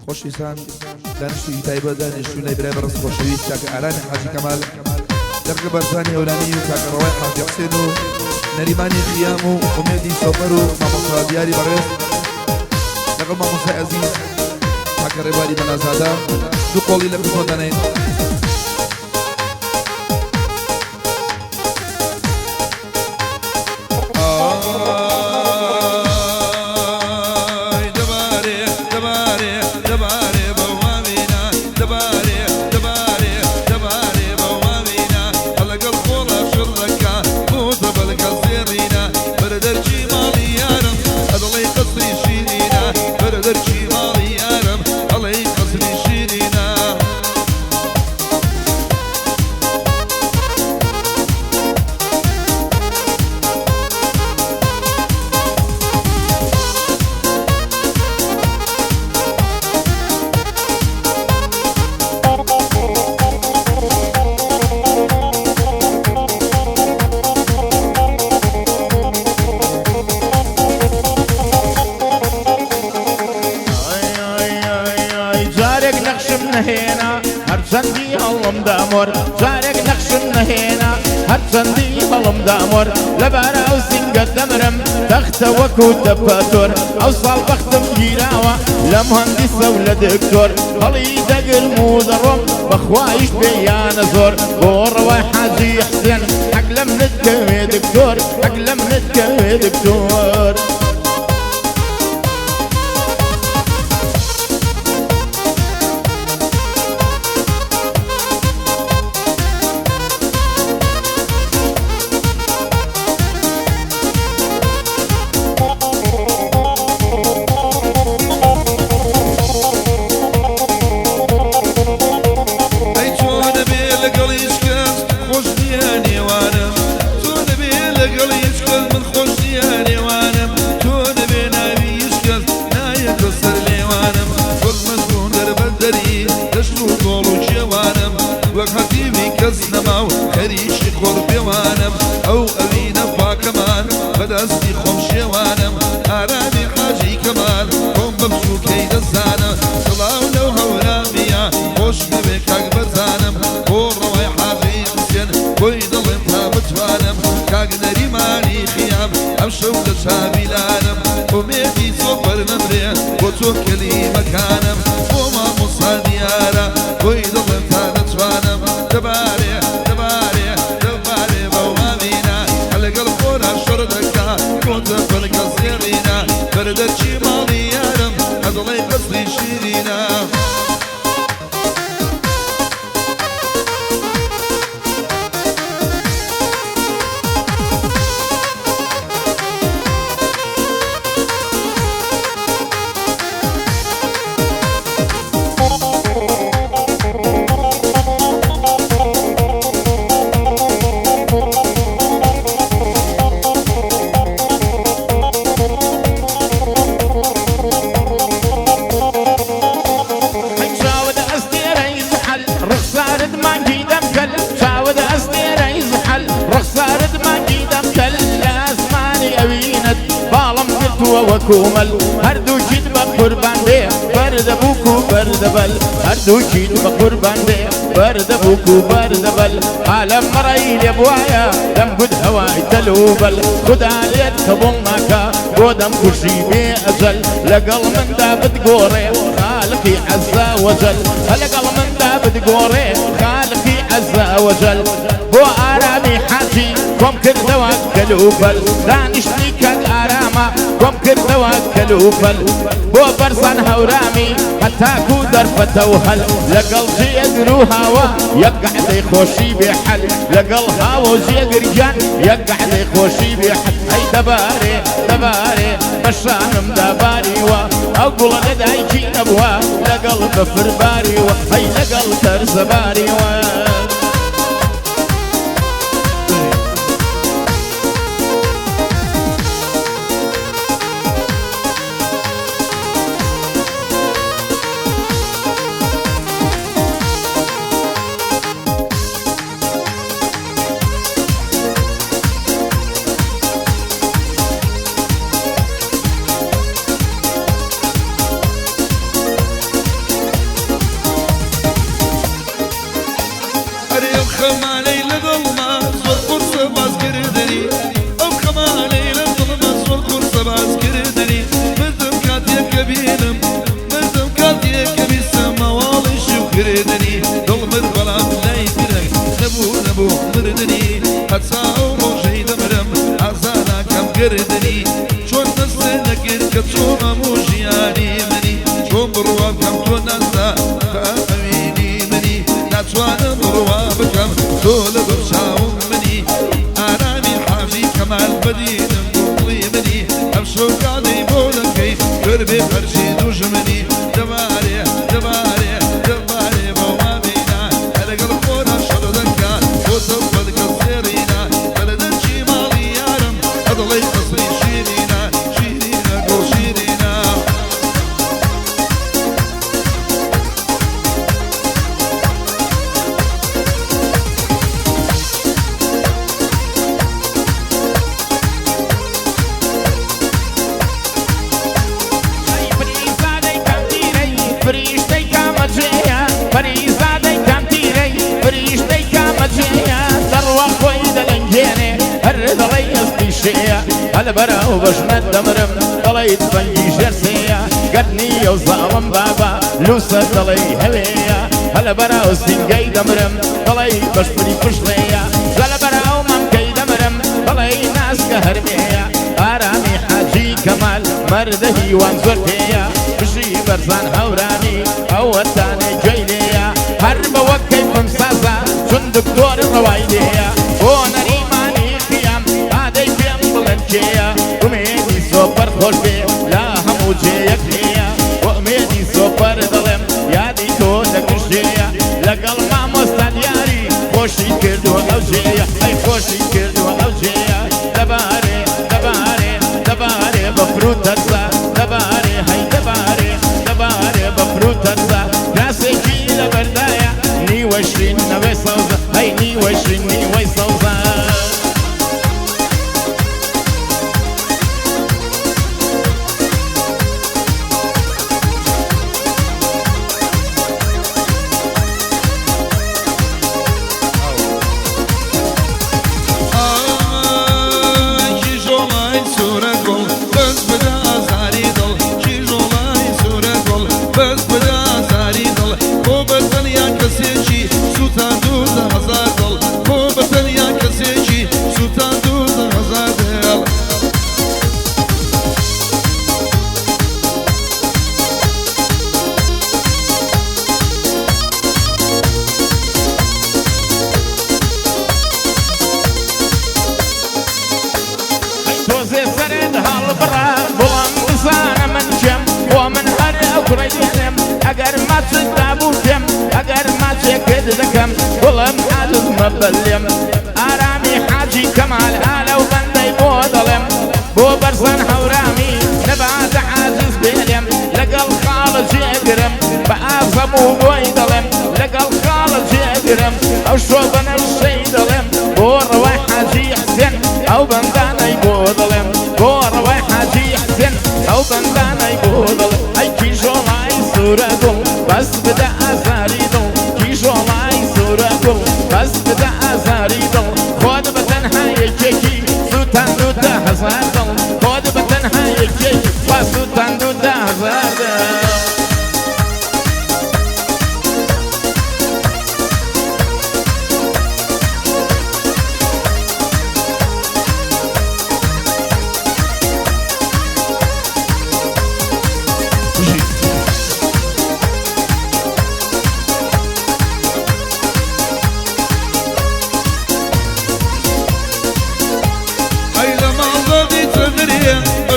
خۆشویستان دانیشتوی تایبەت دانیشتوو لای برای بەڕست خۆشەویست کاکە ئارامی حاجی کەمال دەرگە بەرزانی ئەولانی و کاکە ڕەوای حاجی حوسێن و نەریمانی قیام و ئومێدی سۆفەر و مامۆستا دیاری بەڕێز لەگەڵ مامۆستای عەزیز کاکە ڕێباری بەنازادە دوو قۆڵی لە بخۆ دەنێن هەرچەندی هەڵم دامۆر جارێک نەخشم نەهێنا هەرچەندی هەڵم دامۆر لەبارە ئەو سینگەت دەمرم تەختە وەکو دەپەتۆر ئەو ساڵ بەختم گیراوە لە مهەندیسە و لە دکتۆر هەڵی دەگرم و دەڕۆم بەخوایش پێیانە زۆر بۆ ڕەوای حاجی حسێن حەق لە منت کەوێ دکتۆر حەق لە منت کەوێ دکتۆر خەریشی خۆڕ پێوانم ئەو ئەوینە پاکەمان بەدەستی خۆم شێوانم ئارامی حاجی کەمال خۆم بە بچووکەی دەزانە سڵاو لەو هەورامیە خۆش ببێ کاک بەرزانم بۆ ڕەوای حاجی حوسێن بۆی دڵێم تا بتوانم کاک نەریمانی خیام ئەم شەو لە چاویلانم ئومێدی سۆفەر نەمرێ بۆ تۆ کەلیمەکانم بۆ مامۆستا دیارە بۆی دڵێم تا نەتوانم دەبارێ بەردەرچی ماڵی یارم هەدڵی قەسری شیرینە وەکومەل هەردووکیت بە قوربان بێ بەردەبووک و بەردەبەل هەردووکیت بە قوربان بێ بەردەبووک و بەردەبەل عالەم مەڕەی لێ بوایە دەم گوت هەوای تەلوبەل خودا لێت کە بۆم ناکا بۆ دەم کوشی بێ ئەجەل لەگەڵ مندا بتگۆڕێ خالقی عەزا وەجەل لەگەڵ مندا بتگۆڕێ خالقی عەزا وەجەل بۆ ئارامی حاجی کۆم کردەوە کەلوبەل دانیشتنی کات ئارامە کۆم کردەوە کەلوبەل بۆ بەرزان هەورامی هەتاکو دەرفەتە و هەل لەگەڵ جێگر و هاوە یەک گەحدەی خۆشی بێ حەل لەگەڵ هاوە و جێگرگیان یەک گەحدەی خۆشی بێ حەل ئەی دەبارێ دەبارێ بەشانم داباریوە ئەو گوڵە لە دایکی نەبووە لەگەڵ بەفرباریوە ئەی لەگەڵ تەرزەباریوە كبيرم مردم كاتيك بسما والش وكردني دل مربلا بلاي فرق نبو مردني هتصاو روجي دمرم عزانا كم كردني شون نسنك كتشونا موجياني مني شون بروا كم تونسا فأميني مني ناتشوانا بروا بكم دول برشاو مني أرامي حاجي كمال بدين مطلي مني أمشو قاضي بولنكي قربي فرشي دوجمني دماري دماري دماري بوما بينا أنا قلب فورا شردنكا وصفل كالسيرينا بلدن شمالي يارم أضلي قصري شيرينا شيرينا قول شيرينا فريشتي كامجيا فريزادي كامتيري فريشتي كامجيا ثروة خويدة لنجيني هرد ريس بشيا البرا وبشنا الدمرم طليت بنجي جرسيا قرني وظالم بابا لوسا طلي هويا البرا وسنجي دمرم طلي بشبري فشليا البرا وممكي دمرم طلي ناس كهرميا آرامي حاجي كمال مردهي وانزرتيا بشي برزان هوراني أو الثاني جيليا هرب وكيف مساسا شن دكتور روايديا وانا ريماني قيام هذا قيام بلنجيا وميدي سوبر خوش بي لا همو جيك ليا وميدي سوبر ظلم يادي كودك الجيا لقل ما مستدياري خوشي كردو أو جيا أي خوشي كردو أو جيا دباري دباري دباري بفروت ترسا دباري هاي دباري دباري بفروت ترسا راسي جيلة بردايا ني وشرين نوي صوزا هاي ني وشرين ني وي صوزا توزي سرد هالبرا بلان بسانا من جم ومن هر أكري دينم أقر ما تدابو جم أقر ما تكد ذكم بلان عدد مبليم آرامي حاجي كمال هالا وبندي بودلم بو برسان حورامي نبات عاجز بيلم لقل خالج يقرم بأعصبو بويدلم لقل خالج يقرم أو شوبنا الشيدلم بو رواي حاجي حسن أو بندانا يبودلم بو رواي حاجي حسن أو بندانا يبودلم أي كيشو لاي سورة دل بس بدا أزاري دل كيشو لاي سورة دل بس بدا أزاري دل خود بتنها يكيكي سوتان دودا هزار دل خود بتنها يكيكي وسوتان دودا هزار دل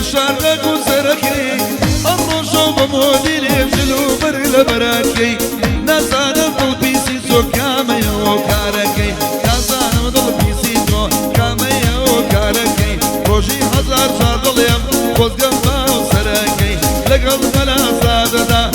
بشارك وزركي الرجوع بموديل يبجلو برل براكي نزانا قلبي سيسو كامي وكاركي نزانا قلبي سيسو كامي وكاركي روجي هزار صار ضليم وزقم باو سركي لقل ملا زاددا